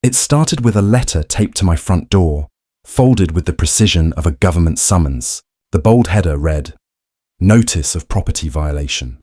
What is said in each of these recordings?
It started with a letter taped to my front door, folded with the precision of a government summons. The bold header read, "Notice of property violation."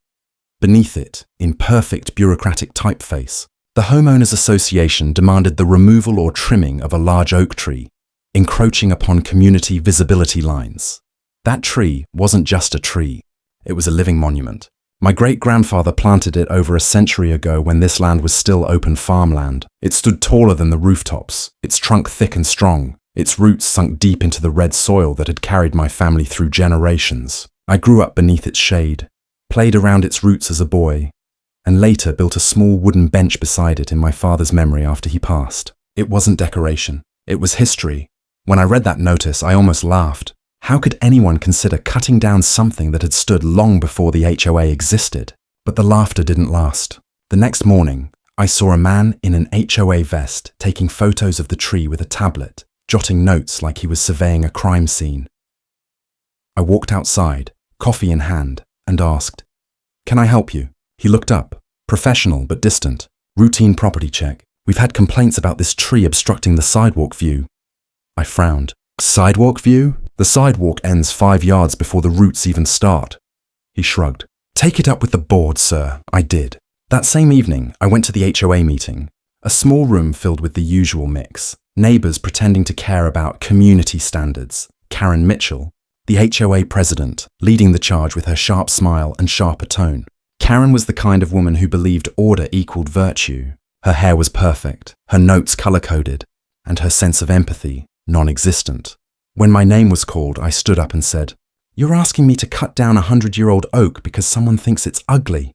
Beneath it, in perfect bureaucratic typeface, the Homeowners Association demanded the removal or trimming of a large oak tree, encroaching upon community visibility lines. That tree wasn't just a tree, it was a living monument. My great-grandfather planted it over a century ago when this land was still open farmland. It stood taller than the rooftops, its trunk thick and strong, its roots sunk deep into the red soil that had carried my family through generations. I grew up beneath its shade, played around its roots as a boy, and later built a small wooden bench beside it in my father's memory after he passed. It wasn't decoration, it was history. When I read that notice, I almost laughed. How could anyone consider cutting down something that had stood long before the HOA existed? But the laughter didn't last. The next morning, I saw a man in an HOA vest taking photos of the tree with a tablet, jotting notes like he was surveying a crime scene. I walked outside, coffee in hand, and asked, "Can I help you?" He looked up, professional but distant. "Routine property check. We've had complaints about this tree obstructing the sidewalk view." I frowned. "Sidewalk view? The sidewalk ends 5 yards before the roots even start." He shrugged. "Take it up with the board, sir." I did. That same evening, I went to the HOA meeting. A small room filled with the usual mix. Neighbours pretending to care about community standards. Karen Mitchell, the HOA president, leading the charge with her sharp smile and sharper tone. Karen was the kind of woman who believed order equaled virtue. Her hair was perfect, her notes colour-coded, and her sense of empathy non-existent. When my name was called, I stood up and said, "You're asking me to cut down a 100-year-old oak because someone thinks it's ugly."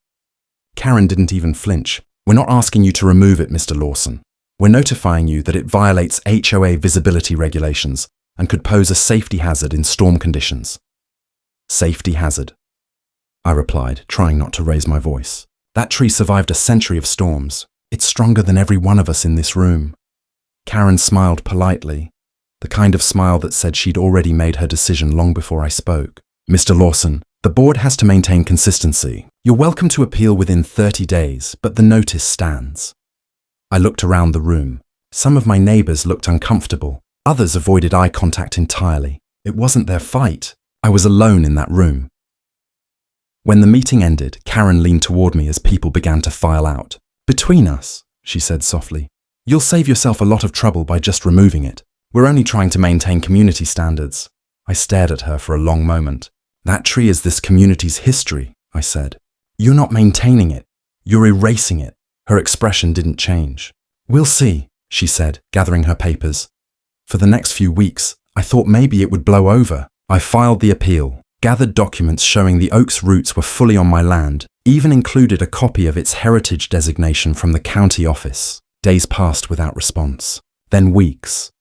Karen didn't even flinch. "We're not asking you to remove it, Mr. Lawson. We're notifying you that it violates HOA visibility regulations and could pose a safety hazard in storm conditions." "Safety hazard," I replied, trying not to raise my voice. "That tree survived a century of storms. It's stronger than every one of us in this room." Karen smiled politely, the kind of smile that said she'd already made her decision long before I spoke. "Mr. Lawson, the board has to maintain consistency. You're welcome to appeal within 30 days, but the notice stands." I looked around the room. Some of my neighbours looked uncomfortable. Others avoided eye contact entirely. It wasn't their fight. I was alone in that room. When the meeting ended, Karen leaned toward me as people began to file out. "Between us," she said softly, "you'll save yourself a lot of trouble by just removing it. We're only trying to maintain community standards." I stared at her for a long moment. "That tree is this community's history," I said. "You're not maintaining it. You're erasing it." Her expression didn't change. "We'll see," she said, gathering her papers. For the next few weeks, I thought maybe it would blow over. I filed the appeal, gathered documents showing the oak's roots were fully on my land, even included a copy of its heritage designation from the county office. Days passed without response. Then weeks.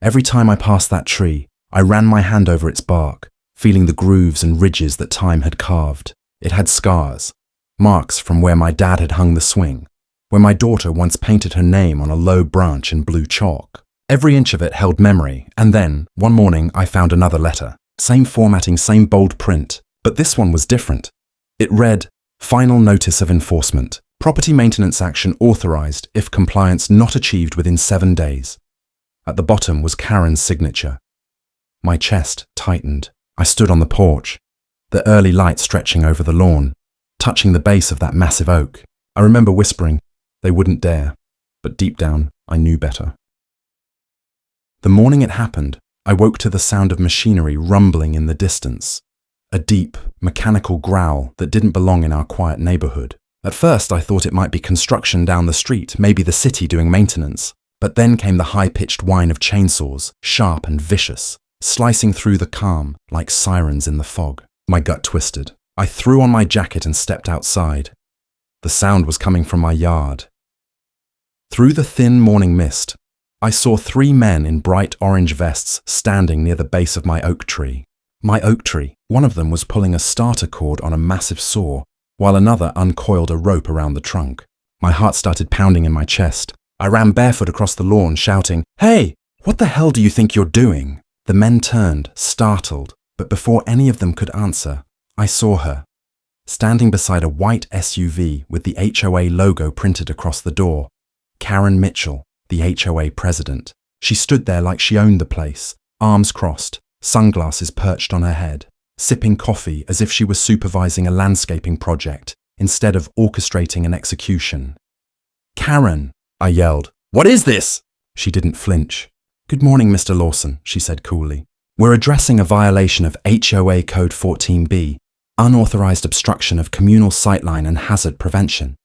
Every time I passed that tree, I ran my hand over its bark, feeling the grooves and ridges that time had carved. It had scars, marks from where my dad had hung the swing, where my daughter once painted her name on a low branch in blue chalk. Every inch of it held memory, and then, one morning, I found another letter. Same formatting, same bold print, but this one was different. It read, "Final notice of enforcement. Property maintenance action authorized if compliance not achieved within 7 days." At the bottom was Karen's signature. My chest tightened. I stood on the porch, the early light stretching over the lawn, touching the base of that massive oak. I remember whispering, they wouldn't dare, but deep down, I knew better. The morning it happened, I woke to the sound of machinery rumbling in the distance, a deep, mechanical growl that didn't belong in our quiet neighborhood. At first, I thought it might be construction down the street, maybe the city doing maintenance. But then came the high-pitched whine of chainsaws, sharp and vicious, slicing through the calm like sirens in the fog. My gut twisted. I threw on my jacket and stepped outside. The sound was coming from my yard. Through the thin morning mist, I saw 3 men in bright orange vests standing near the base of my oak tree. My oak tree. One of them was pulling a starter cord on a massive saw, while another uncoiled a rope around the trunk. My heart started pounding in my chest. I ran barefoot across the lawn, shouting, "Hey, what the hell do you think you're doing?" The men turned, startled, but before any of them could answer, I saw her, standing beside a white SUV with the HOA logo printed across the door. Karen Mitchell. the HOA president. She stood there like she owned the place, arms crossed, sunglasses perched on her head, sipping coffee as if she was supervising a landscaping project instead of orchestrating an execution. "Karen!" I yelled. "What is this?" She didn't flinch. "Good morning, Mr. Lawson," she said coolly. "We're addressing a violation of HOA Code 14B, unauthorized obstruction of communal sightline and hazard prevention."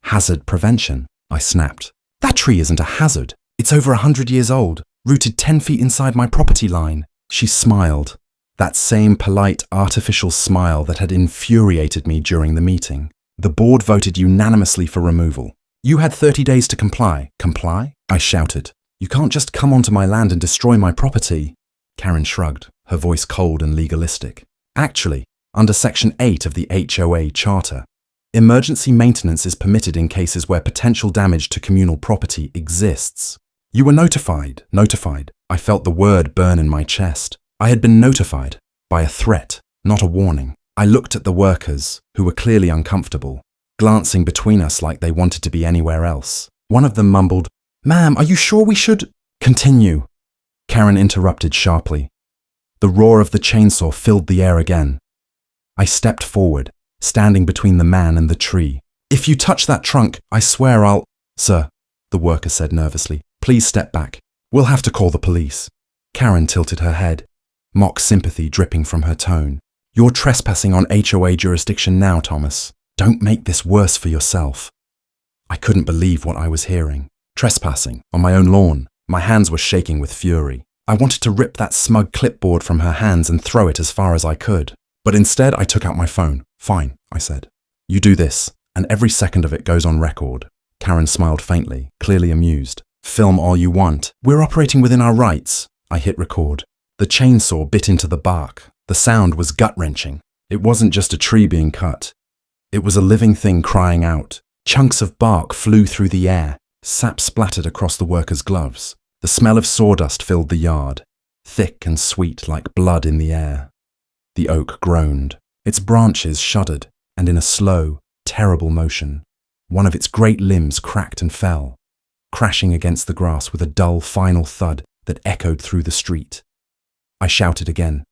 "Hazard prevention?" I snapped. "That tree isn't a hazard. It's over 100 years old, rooted 10 feet inside my property line." She smiled, that same polite, artificial smile that had infuriated me during the meeting. "The board voted unanimously for removal. You had 30 days to comply." "Comply?" I shouted. "You can't just come onto my land and destroy my property." Karen shrugged, her voice cold and legalistic. "Actually, under Section 8 of the HOA Charter, emergency maintenance is permitted in cases where potential damage to communal property exists." "You were notified." Notified. I felt the word burn in my chest. I had been notified by a threat, not a warning. I looked at the workers, who were clearly uncomfortable, glancing between us like they wanted to be anywhere else. One of them mumbled, "Ma'am, are you sure we should—" "Continue," Karen interrupted sharply. The roar of the chainsaw filled the air again. I stepped forward, standing between the man and the tree. "If you touch that trunk, I swear I'll—" "Sir," the worker said nervously, "please step back. We'll have to call the police." Karen tilted her head, mock sympathy dripping from her tone. "You're trespassing on HOA jurisdiction now, Thomas. Don't make this worse for yourself." I couldn't believe what I was hearing. Trespassing on my own lawn. My hands were shaking with fury. I wanted to rip that smug clipboard from her hands and throw it as far as I could. But instead I took out my phone. "Fine," I said. "You do this, and every second of it goes on record." Karen smiled faintly, clearly amused. "Film all you want. We're operating within our rights." I hit record. The chainsaw bit into the bark. The sound was gut-wrenching. It wasn't just a tree being cut. It was a living thing crying out. Chunks of bark flew through the air. Sap splattered across the workers' gloves. The smell of sawdust filled the yard, thick and sweet like blood in the air. The oak groaned. Its branches shuddered, and in a slow, terrible motion, one of its great limbs cracked and fell, crashing against the grass with a dull, final thud that echoed through the street. I shouted again,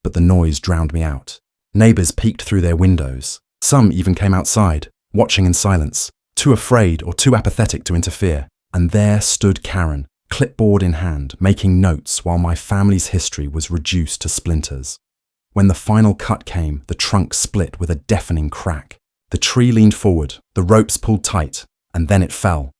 but the noise drowned me out. Neighbors peeked through their windows. Some even came outside, watching in silence, too afraid or too apathetic to interfere. And there stood Karen, clipboard in hand, making notes while my family's history was reduced to splinters. When the final cut came, the trunk split with a deafening crack. The tree leaned forward, the ropes pulled tight, and then it fell.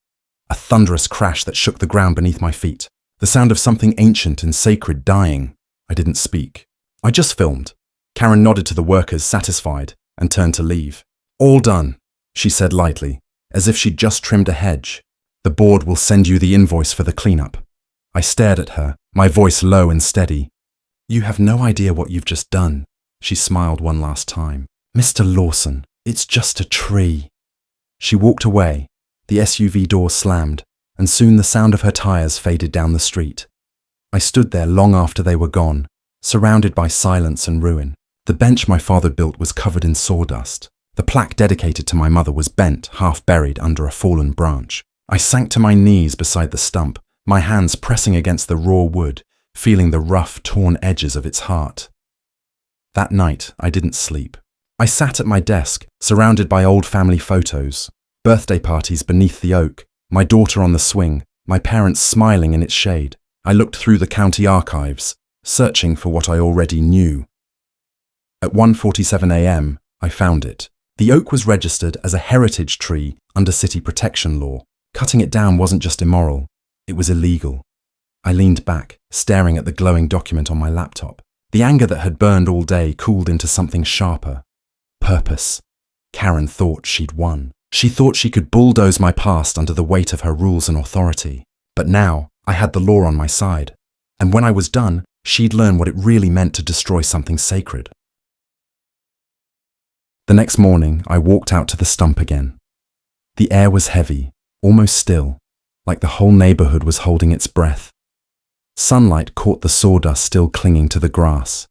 A thunderous crash that shook the ground beneath my feet. The sound of something ancient and sacred dying. I didn't speak. I just filmed. Karen nodded to the workers, satisfied, and turned to leave. "All done," she said lightly, as if she'd just trimmed a hedge. "The board will send you the invoice for the cleanup." I stared at her, my voice low and steady. "You have no idea what you've just done." She smiled one last time. "Mr. Lawson, it's just a tree." She walked away. The SUV door slammed, and soon the sound of her tires faded down the street. I stood there long after they were gone, surrounded by silence and ruin. The bench my father built was covered in sawdust. The plaque dedicated to my mother was bent, half buried under a fallen branch. I sank to my knees beside the stump, my hands pressing against the raw wood, feeling the rough, torn edges of its heart. That night, I didn't sleep. I sat at my desk, surrounded by old family photos, birthday parties beneath the oak, my daughter on the swing, my parents smiling in its shade. I looked through the county archives, searching for what I already knew. At 1:47 a.m., I found it. The oak was registered as a heritage tree under city protection law. Cutting it down wasn't just immoral, it was illegal. I leaned back, staring at the glowing document on my laptop. The anger that had burned all day cooled into something sharper. Purpose. Karen thought she'd won. She thought she could bulldoze my past under the weight of her rules and authority. But now, I had the law on my side. And when I was done, she'd learn what it really meant to destroy something sacred. The next morning, I walked out to the stump again. The air was heavy, almost still, like the whole neighborhood was holding its breath. Sunlight caught the sawdust still clinging to the grass.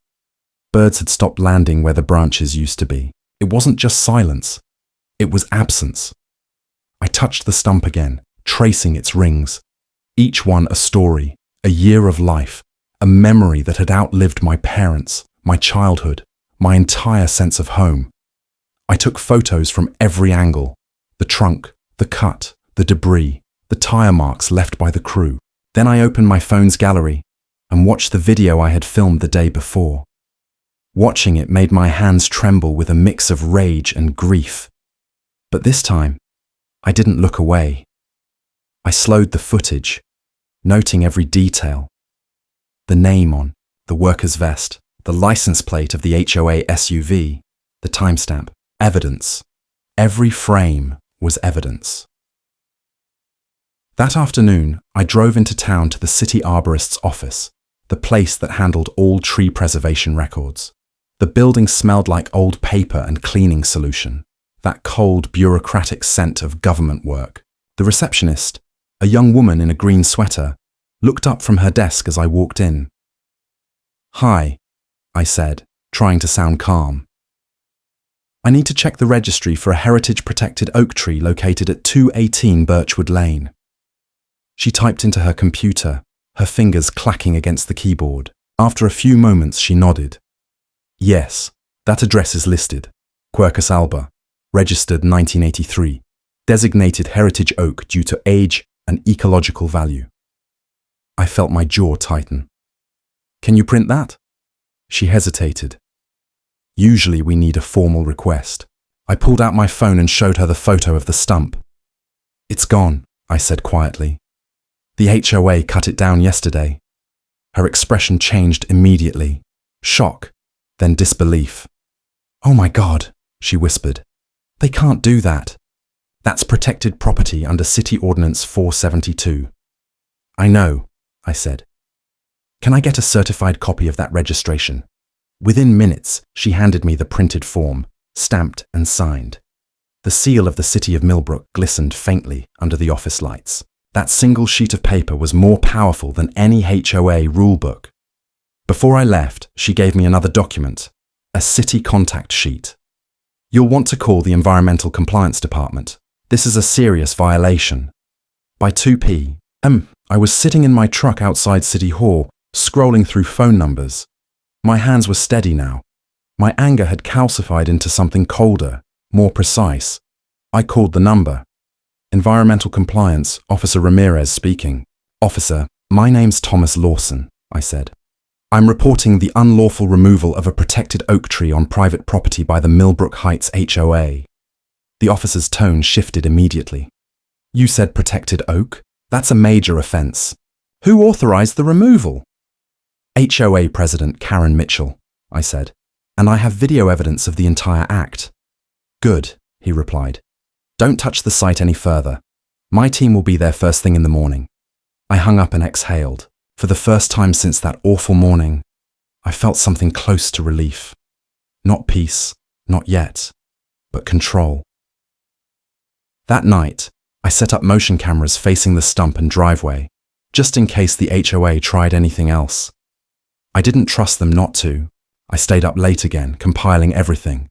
Birds had stopped landing where the branches used to be. It wasn't just silence, it was absence. I touched the stump again, tracing its rings, Each one a story, a year of life, a memory that had outlived my parents, my childhood, my entire sense of home. I took photos from every angle: the trunk, the cut, the debris, the tire marks left by the crew. Then I opened my phone's gallery and watched the video I had filmed the day before. Watching it made my hands tremble with a mix of rage and grief. But this time, I didn't look away. I slowed the footage, noting every detail. The name on the worker's vest, the license plate of the HOA SUV, the timestamp, evidence. Every frame was evidence. That afternoon, I drove into town to the city arborist's office, the place that handled all tree preservation records. The building smelled like old paper and cleaning solution, that cold, bureaucratic scent of government work. The receptionist, a young woman in a green sweater, looked up from her desk as I walked in. "Hi," I said, trying to sound calm. "I need to check the registry for a heritage-protected oak tree located at 218 Birchwood Lane." She typed into her computer, her fingers clacking against the keyboard. After a few moments, she nodded. "Yes, that address is listed. Quercus alba, registered 1983, designated heritage oak due to age and ecological value." I felt my jaw tighten. "Can you print that?" She hesitated. "Usually we need a formal request." I pulled out my phone and showed her the photo of the stump. "It's gone," I said quietly. "The HOA cut it down yesterday." Her expression changed immediately. Shock, then disbelief. "Oh my God," she whispered. "They can't do that. That's protected property under City Ordinance 472. "I know," I said. "Can I get a certified copy of that registration?" Within minutes, she handed me the printed form, stamped and signed. The seal of the city of Millbrook glistened faintly under the office lights. That single sheet of paper was more powerful than any HOA rulebook. Before I left, she gave me another document, a city contact sheet. "You'll want to call the Environmental Compliance Department. This is a serious violation." By 2 p.m., I was sitting in my truck outside City Hall, scrolling through phone numbers. My hands were steady now. My anger had calcified into something colder, more precise. I called the number. "Environmental Compliance, Officer Ramirez speaking." "Officer, my name's Thomas Lawson," I said. "I'm reporting the unlawful removal of a protected oak tree on private property by the Millbrook Heights HOA." The officer's tone shifted immediately. "You said protected oak? That's a major offense. Who authorized the removal?" "HOA President Karen Mitchell," I said, "and I have video evidence of the entire act." "Good," he replied. "Don't touch the site any further. My team will be there first thing in the morning." I hung up and exhaled. For the first time since that awful morning, I felt something close to relief. Not peace, not yet, but control. That night, I set up motion cameras facing the stump and driveway, just in case the HOA tried anything else. I didn't trust them not to. I stayed up late again, compiling everything.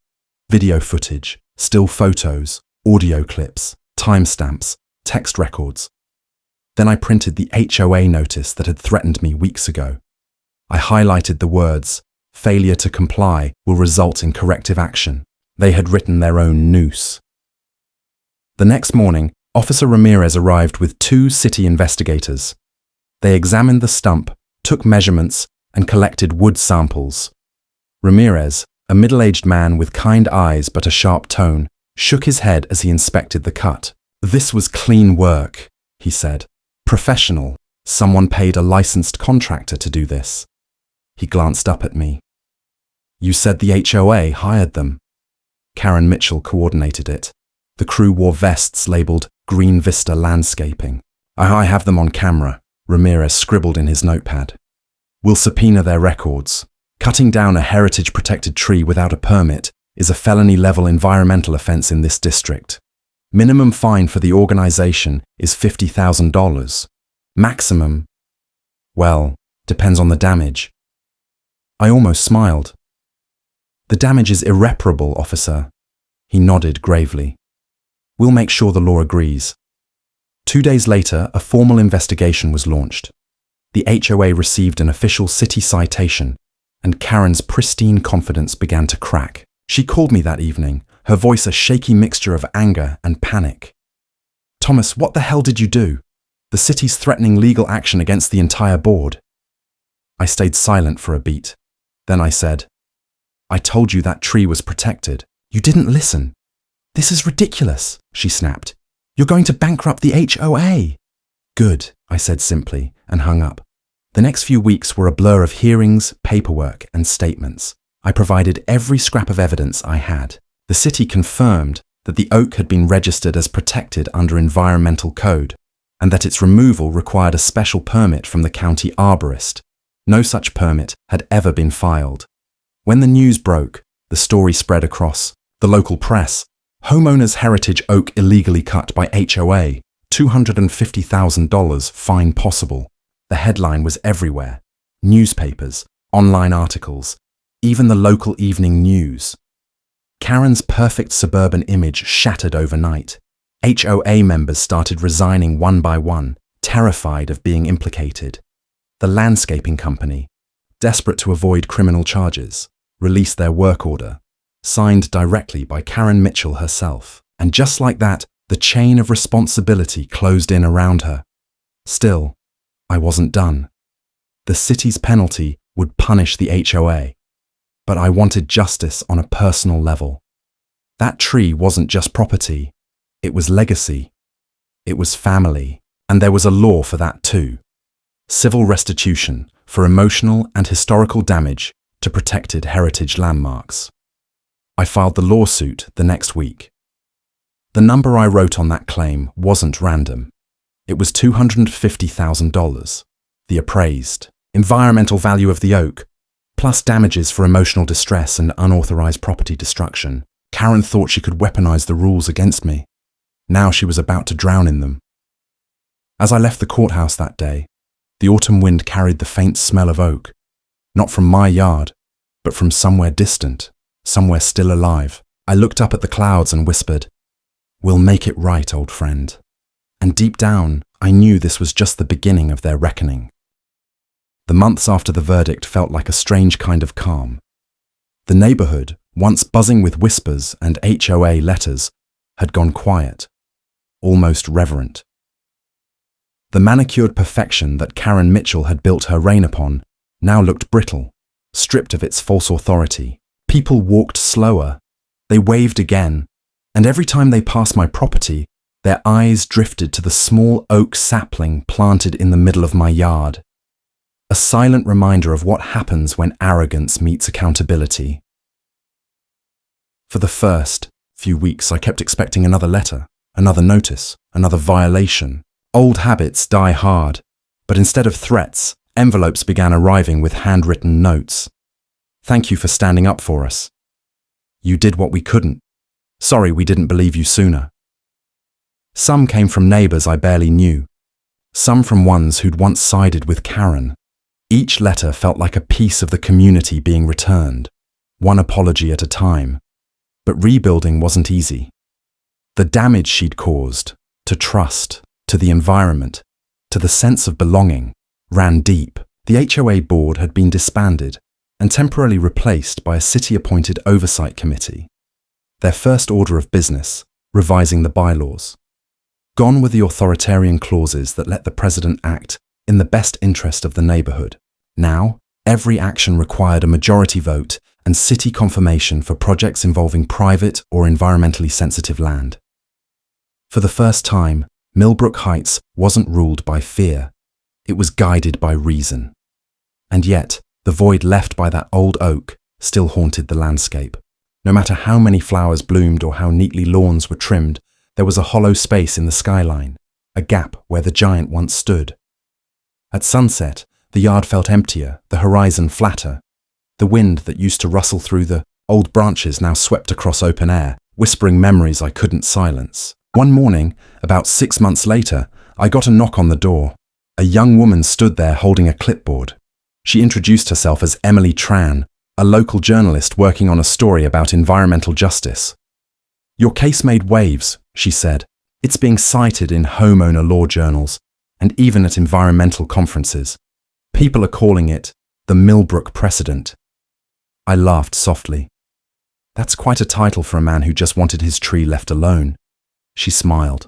Video footage, still photos, audio clips, timestamps, text records. Then I printed the HOA notice that had threatened me weeks ago. I highlighted the words, "Failure to comply will result in corrective action." They had written their own noose. The next morning, Officer Ramirez arrived with 2 city investigators. They examined the stump, took measurements, and collected wood samples. Ramirez, a middle-aged man with kind eyes but a sharp tone, shook his head as he inspected the cut. "This was clean work," he said. "Professional. Someone paid a licensed contractor to do this." He glanced up at me. "You said the HOA hired them." Karen Mitchell coordinated it. The crew wore vests labeled Green Vista Landscaping. "I have them on camera," Ramirez scribbled in his notepad. "We'll subpoena their records. Cutting down a heritage-protected tree without a permit is a felony-level environmental offense in this district. Minimum fine for the organization is $50,000. Maximum, well, depends on the damage." I almost smiled. "The damage is irreparable, officer." He nodded gravely. "We'll make sure the law agrees." 2 days later, a formal investigation was launched. The HOA received an official city citation, and Karen's pristine confidence began to crack. She called me that evening, her voice a shaky mixture of anger and panic. "Thomas, what the hell did you do? The city's threatening legal action against the entire board." I stayed silent for a beat. Then I said, "I told you that tree was protected. You didn't listen." "This is ridiculous," she snapped. "You're going to bankrupt the HOA." "Good," I said simply, and hung up. The next few weeks were a blur of hearings, paperwork, and statements. I provided every scrap of evidence I had. The city confirmed that the oak had been registered as protected under environmental code, and that its removal required a special permit from the county arborist. No such permit had ever been filed. When the news broke, the story spread across the local press. Homeowners heritage oak illegally cut by HOA, $250,000 fine possible. The headline was everywhere. Newspapers, online articles, even the local evening news. Karen's perfect suburban image shattered overnight. HOA members started resigning one by one, terrified of being implicated. The landscaping company, desperate to avoid criminal charges, released their work order, signed directly by Karen Mitchell herself. And just like that, the chain of responsibility closed in around her. Still, I wasn't done. The city's penalty would punish the HOA. But I wanted justice on a personal level. That tree wasn't just property. It was legacy. It was family. And there was a law for that too. Civil restitution for emotional and historical damage to protected heritage landmarks. I filed the lawsuit the next week. The number I wrote on that claim wasn't random. It was $250,000, the appraised, environmental value of the oak, plus damages for emotional distress and unauthorized property destruction. Karen thought she could weaponize the rules against me. Now she was about to drown in them. As I left the courthouse that day, the autumn wind carried the faint smell of oak, not from my yard, but from somewhere distant, somewhere still alive. I looked up at the clouds and whispered, "We'll make it right, old friend." And deep down, I knew this was just the beginning of their reckoning. The months after the verdict felt like a strange kind of calm. The neighborhood, once buzzing with whispers and HOA letters, had gone quiet, almost reverent. The manicured perfection that Karen Mitchell had built her reign upon now looked brittle, stripped of its false authority. People walked slower, they waved again, and every time they passed my property, their eyes drifted to the small oak sapling planted in the middle of my yard. A silent reminder of what happens when arrogance meets accountability. For the first few weeks, I kept expecting another letter, another notice, another violation. Old habits die hard, but instead of threats, envelopes began arriving with handwritten notes. "Thank you for standing up for us. You did what we couldn't. Sorry we didn't believe you sooner." Some came from neighbors I barely knew, some from ones who'd once sided with Karen. Each letter felt like a piece of the community being returned, one apology at a time. But rebuilding wasn't easy. The damage she'd caused, to trust, to the environment, to the sense of belonging, ran deep. The HOA board had been disbanded and temporarily replaced by a city-appointed oversight committee. Their first order of business, revising the bylaws. Gone were the authoritarian clauses that let the president act in the best interest of the neighborhood. Now, every action required a majority vote and city confirmation for projects involving private or environmentally sensitive land. For the first time, Millbrook Heights wasn't ruled by fear. It was guided by reason. And yet, the void left by that old oak still haunted the landscape. No matter how many flowers bloomed or how neatly lawns were trimmed, there was a hollow space in the skyline, a gap where the giant once stood. At sunset, the yard felt emptier, the horizon flatter. The wind that used to rustle through the old branches now swept across open air, whispering memories I couldn't silence. One morning, about 6 months later, I got a knock on the door. A young woman stood there holding a clipboard. She introduced herself as Emily Tran, a local journalist working on a story about environmental justice. "Your case made waves," she said. It's being cited in homeowner law journals and even at environmental conferences. People are calling it the Millbrook precedent. I laughed softly. That's quite a title for a man who just wanted his tree left alone. She smiled.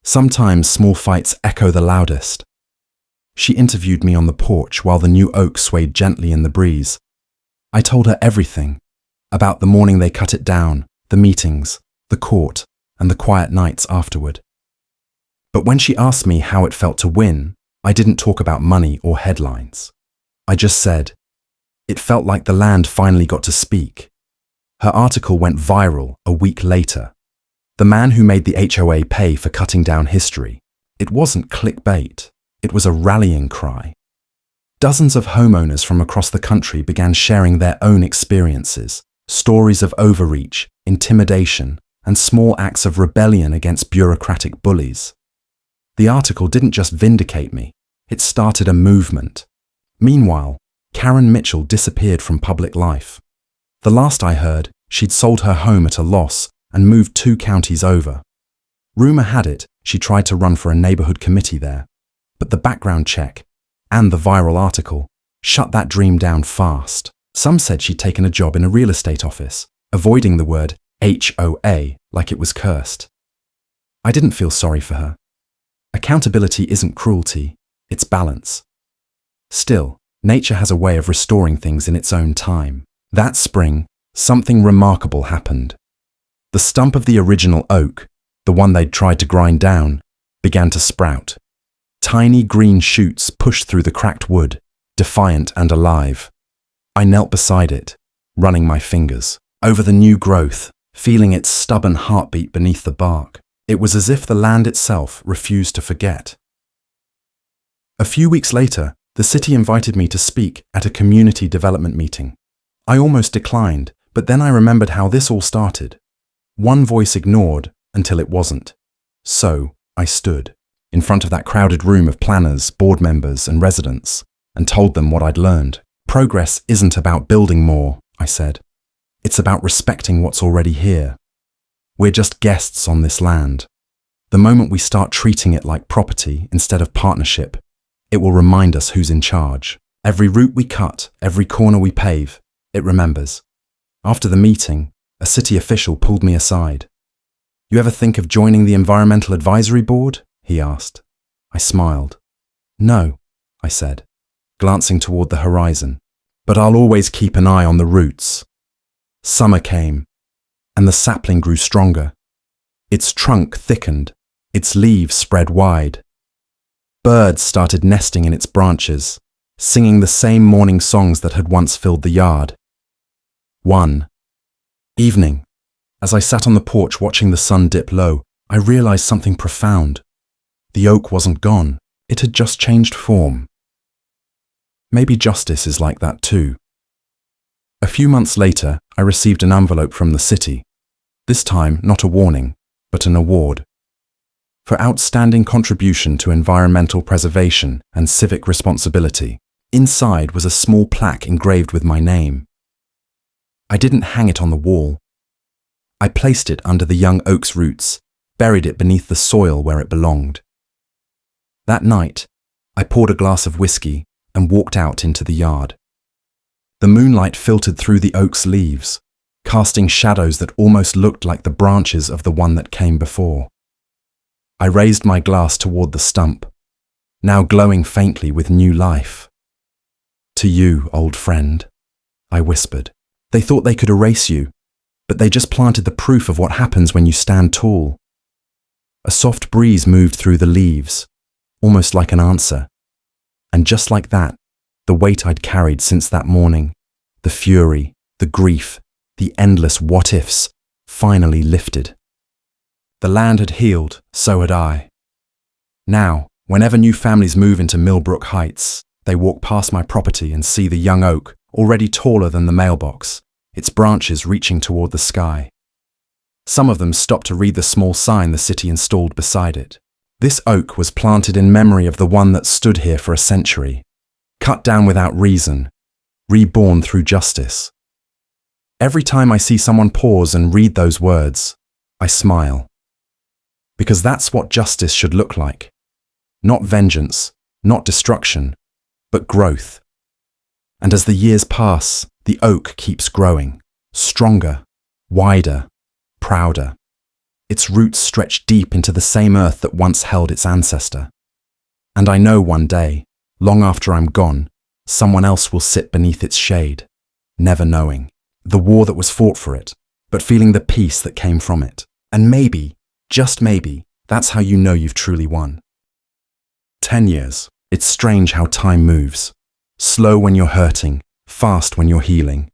Sometimes small fights echo the loudest. She interviewed me on the porch while the new oak swayed gently in the breeze. I told her everything about the morning they cut it down, the meetings, the court, and the quiet nights afterward. But when she asked me how it felt to win, I didn't talk about money or headlines. I just said, it felt like the land finally got to speak. Her article went viral a week later. The man who made the HOA pay for cutting down history. It wasn't clickbait. It was a rallying cry. Dozens of homeowners from across the country began sharing their own experiences, stories of overreach, intimidation, and small acts of rebellion against bureaucratic bullies. The article didn't just vindicate me, it started a movement. Meanwhile, Karen Mitchell disappeared from public life. The last I heard, she'd sold her home at a loss and moved 2 counties over. Rumor had it she tried to run for a neighborhood committee there, but the background check and the viral article shut that dream down fast. Some said she'd taken a job in a real estate office, avoiding the word HOA like it was cursed. I didn't feel sorry for her. Accountability isn't cruelty, it's balance. Still, nature has a way of restoring things in its own time. That spring, something remarkable happened. The stump of the original oak, the one they'd tried to grind down, began to sprout. Tiny green shoots pushed through the cracked wood, defiant and alive. I knelt beside it, running my fingers over the new growth, feeling its stubborn heartbeat beneath the bark. It was as if the land itself refused to forget. A few weeks later, the city invited me to speak at a community development meeting. I almost declined, but then I remembered how this all started. One voice ignored until it wasn't. So I stood in front of that crowded room of planners, board members, and residents, and told them what I'd learned. Progress isn't about building more, I said. It's about respecting what's already here. We're just guests on this land. The moment we start treating it like property instead of partnership, it will remind us who's in charge. Every route we cut, every corner we pave, it remembers. After the meeting, a city official pulled me aside. You ever think of joining the Environmental Advisory Board? He asked. I smiled. No, I said, glancing toward the horizon. But I'll always keep an eye on the roots. Summer came, and the sapling grew stronger. Its trunk thickened, its leaves spread wide. Birds started nesting in its branches, singing the same morning songs that had once filled the yard. One evening, as I sat on the porch watching the sun dip low, I realized something profound. The oak wasn't gone, it had just changed form. Maybe justice is like that too. A few months later, I received an envelope from the city. This time, not a warning, but an award. For outstanding contribution to environmental preservation and civic responsibility. Inside was a small plaque engraved with my name. I didn't hang it on the wall. I placed it under the young oak's roots, buried it beneath the soil where it belonged. That night, I poured a glass of whiskey and walked out into the yard. The moonlight filtered through the oak's leaves, casting shadows that almost looked like the branches of the one that came before. I raised my glass toward the stump, now glowing faintly with new life. To you, old friend, I whispered. They thought they could erase you, but they just planted the proof of what happens when you stand tall. A soft breeze moved through the leaves, almost like an answer. And just like that, the weight I'd carried since that morning, the fury, the grief, the endless what-ifs, finally lifted. The land had healed, so had I. Now, whenever new families move into Millbrook Heights, they walk past my property and see the young oak, already taller than the mailbox, its branches reaching toward the sky. Some of them stop to read the small sign the city installed beside it. This oak was planted in memory of the one that stood here for a century, cut down without reason, reborn through justice. Every time I see someone pause and read those words, I smile. because that's what justice should look like. Not vengeance, not destruction, but growth. And as the years pass, the oak keeps growing, stronger, wider, prouder. Its roots stretch deep into the same earth that once held its ancestor. And I know one day, long after I'm gone, someone else will sit beneath its shade, never knowing the war that was fought for it, but feeling the peace that came from it. And maybe, just maybe, that's how you know you've truly won. 10 years. It's strange how time moves. Slow when you're hurting, fast when you're healing.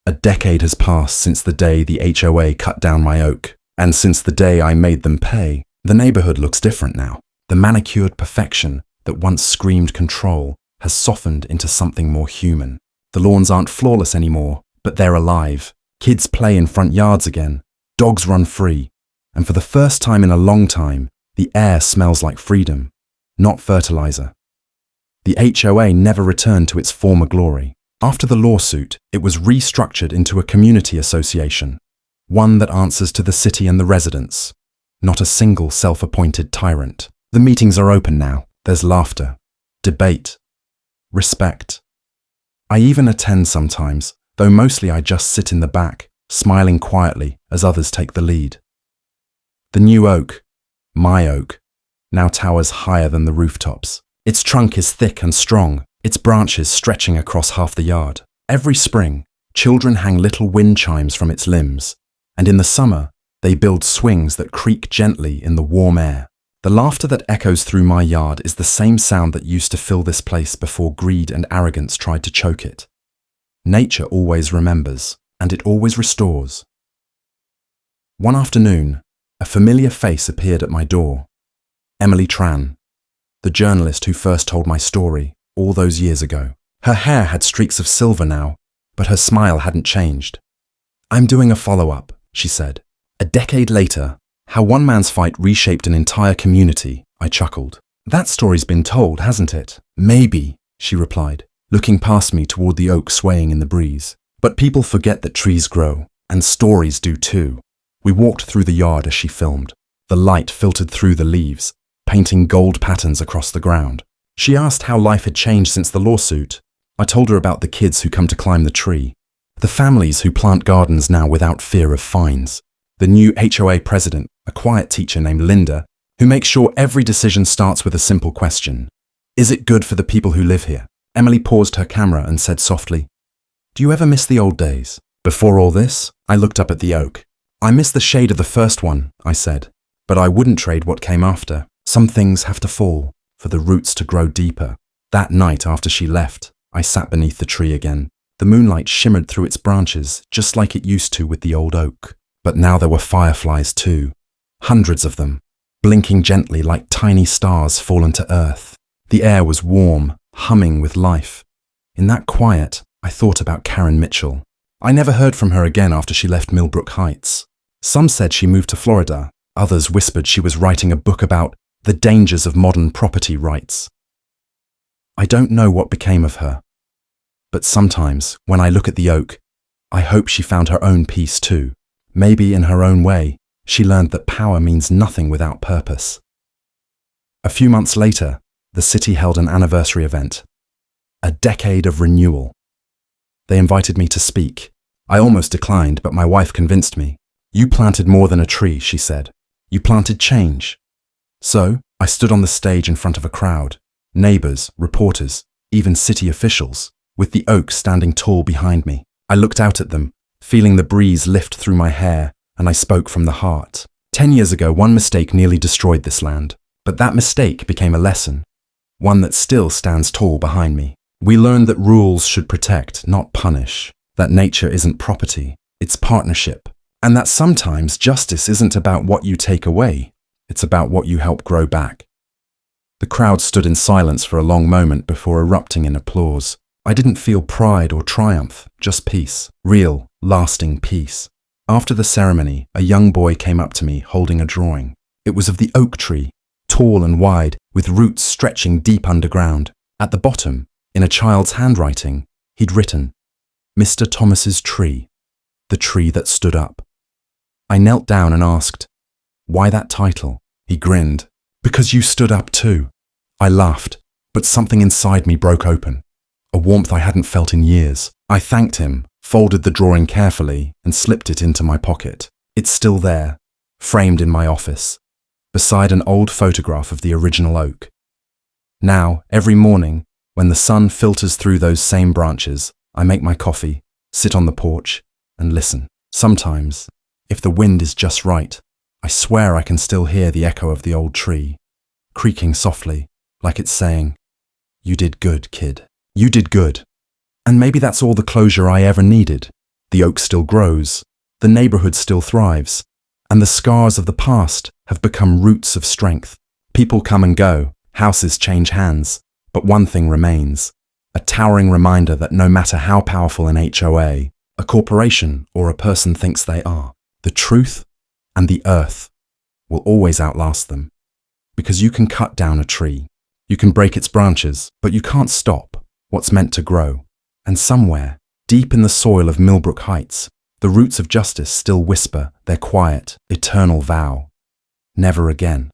A decade has passed since the day the HOA cut down my oak, and since the day I made them pay. The neighborhood looks different now. The manicured perfection that once screamed control has softened into something more human. The lawns aren't flawless anymore, but they're alive. Kids play in front yards again. Dogs run free. And for the first time in a long time, the air smells like freedom, not fertilizer. The HOA never returned to its former glory. After the lawsuit, it was restructured into a community association, one that answers to the city and the residents, not a single self-appointed tyrant. The meetings are open now. There's laughter, debate, respect. I even attend sometimes, though mostly I just sit in the back, smiling quietly as others take the lead. The new oak, my oak, now towers higher than the rooftops. Its trunk is thick and strong, its branches stretching across half the yard. Every spring, children hang little wind chimes from its limbs, and in the summer, they build swings that creak gently in the warm air. The laughter that echoes through my yard is the same sound that used to fill this place before greed and arrogance tried to choke it. Nature always remembers, and it always restores. One afternoon, a familiar face appeared at my door. Emily Tran, the journalist who first told my story all those years ago. Her hair had streaks of silver now, but her smile hadn't changed. "I'm doing a follow-up," she said. "A decade later, how one man's fight reshaped an entire community," I chuckled. "That story's been told, hasn't it?" "Maybe," she replied, looking past me toward the oak swaying in the breeze. "But people forget that trees grow, and stories do too." We walked through the yard as she filmed. The light filtered through the leaves, painting gold patterns across the ground. She asked how life had changed since the lawsuit. I told her about the kids who come to climb the tree, the families who plant gardens now without fear of fines, the new HOA president, a quiet teacher named Linda, who makes sure every decision starts with a simple question. Is it good for the people who live here? Emily paused her camera and said softly, "Do you ever miss the old days?" Before all this, I looked up at the oak. "I miss the shade of the first one," I said, "but I wouldn't trade what came after. Some things have to fall for the roots to grow deeper." That night after she left, I sat beneath the tree again. The moonlight shimmered through its branches just like it used to with the old oak. But now there were fireflies too, hundreds of them, blinking gently like tiny stars fallen to earth. The air was warm, humming with life. In that quiet, I thought about Karen Mitchell. I never heard from her again after she left Millbrook Heights. Some said she moved to Florida. Others whispered she was writing a book about the dangers of modern property rights. I don't know what became of her. But sometimes, when I look at the oak, I hope she found her own peace too. Maybe in her own way, she learned that power means nothing without purpose. A few months later, the city held an anniversary event. A decade of renewal. They invited me to speak. I almost declined, but my wife convinced me. "You planted more than a tree," she said. "You planted change." So, I stood on the stage in front of a crowd, neighbors, reporters, even city officials, with the oak standing tall behind me. I looked out at them, feeling the breeze lift through my hair, and I spoke from the heart. 10 years ago, one mistake nearly destroyed this land, but that mistake became a lesson, one that still stands tall behind me. We learned that rules should protect, not punish, that nature isn't property, it's partnership, and that sometimes justice isn't about what you take away, it's about what you help grow back. The crowd stood in silence for a long moment before erupting in applause. I didn't feel pride or triumph, just peace, real, lasting peace. After the ceremony, a young boy came up to me holding a drawing. It was of the oak tree, tall and wide, with roots stretching deep underground. At the bottom, in a child's handwriting, he'd written, "Mr. Thomas's tree, the tree that stood up." I knelt down and asked, "Why that title?" He grinned. Because you stood up too. I laughed, but something inside me broke open. A warmth I hadn't felt in years. I thanked him, folded the drawing carefully, and slipped it into my pocket. It's still there, framed in my office, beside an old photograph of the original oak. Now, every morning, when the sun filters through those same branches, I make my coffee, sit on the porch, and listen. Sometimes, if the wind is just right, I swear I can still hear the echo of the old tree, creaking softly, like it's saying, "You did good, kid. You did good." And maybe that's all the closure I ever needed. The oak still grows, the neighborhood still thrives, and the scars of the past have become roots of strength. People come and go, houses change hands, but one thing remains, a towering reminder that no matter how powerful an HOA, a corporation, or a person thinks they are, the truth and the earth will always outlast them. Because you can cut down a tree, you can break its branches, but you can't stop what's meant to grow. And somewhere, deep in the soil of Millbrook Heights, the roots of justice still whisper their quiet, eternal vow. Never again.